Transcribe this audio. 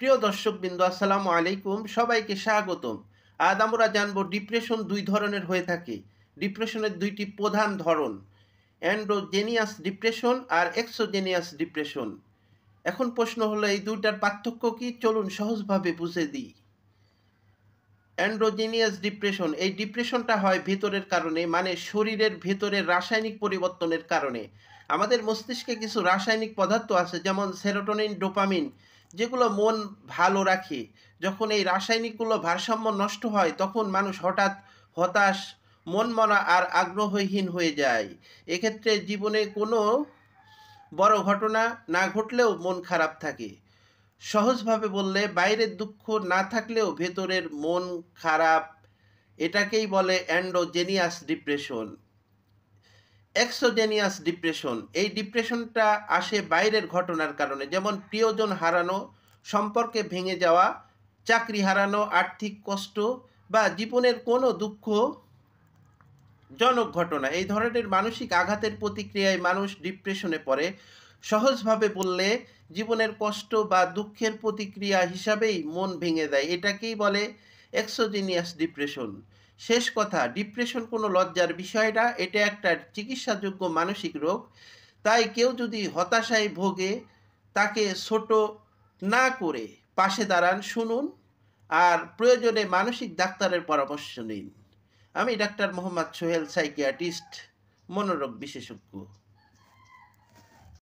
প্রিয় দর্শকবৃন্দ, আসসালামু আলাইকুম। সবাইকে স্বাগতম। আজ আমরা জানব ডিপ্রেশন দুই ধরনের হয়ে থাকে। ডিপ্রেশনের দুইটি প্রধান ধরন, অ্যান্ড্রোজেনিয়াস ডিপ্রেশন আর এক্সোজেনিয়াস ডিপ্রেশন। এখন প্রশ্ন হলো, এই দুইটার পার্থক্য কি? চলুন সহজভাবে বুঝে দিই। অ্যান্ড্রোজেনিয়াস ডিপ্রেশন, এই ডিপ্রেশনটা হয় ভেতরের কারণে, মানে শরীরের ভেতরের রাসায়নিক পরিবর্তনের কারণে। আমাদের মস্তিষ্কে কিছু রাসায়নিক পদার্থ আছে, যেমন সেরোটোনিন, ডোপামিন, যেগুলো মন ভালো রাখে। যখন এই রাসায়নিকগুলো ভারসাম্য নষ্ট হয়, তখন মানুষ হঠাৎ হতাশ, মনমরা আর আগ্রহহীন হয়ে যায়। এক্ষেত্রে জীবনে কোনো বড় ঘটনা না ঘটলেও মন খারাপ থাকে। সহজভাবে বললে, বাইরের দুঃখ না থাকলেও ভেতরের মন খারাপ, এটাকেই বলে অ্যান্ডোজেনিয়াস ডিপ্রেশন। এক্সোজেনিয়াস ডিপ্রেশন, এই ডিপ্রেশনটা আসে বাইরের ঘটনার কারণে, যেমন প্রিয়জন হারানো, সম্পর্কে ভেঙে যাওয়া, চাকরি হারানো, আর্থিক কষ্ট বা জীবনের কোনো দুঃখজনক ঘটনা। এই ধরনের মানসিক আঘাতের প্রতিক্রিয়ায় মানুষ ডিপ্রেশনে পড়ে। সহজভাবে বললে, জীবনের কষ্ট বা দুঃখের প্রতিক্রিয়া হিসাবেই মন ভেঙে দেয়, এটাকেই বলে এক্সোজেনিয়াস ডিপ্রেশন। শেষ কথা, ডিপ্রেশন কোনো লজ্জার বিষয় না, এটা একটা চিকিৎসাযোগ্য মানসিক রোগ। তাই কেউ যদি হতাশায় ভোগে, তাকে ছোট না করে পাশে দাঁড়ান, শুনুন, আর প্রয়োজনে মানসিক ডাক্তারের পরামর্শ নিন। আমি ডাক্তার মোহাম্মদ সোহেল, সাইকিয়াট্রিস্ট, মনোরোগ বিশেষজ্ঞ।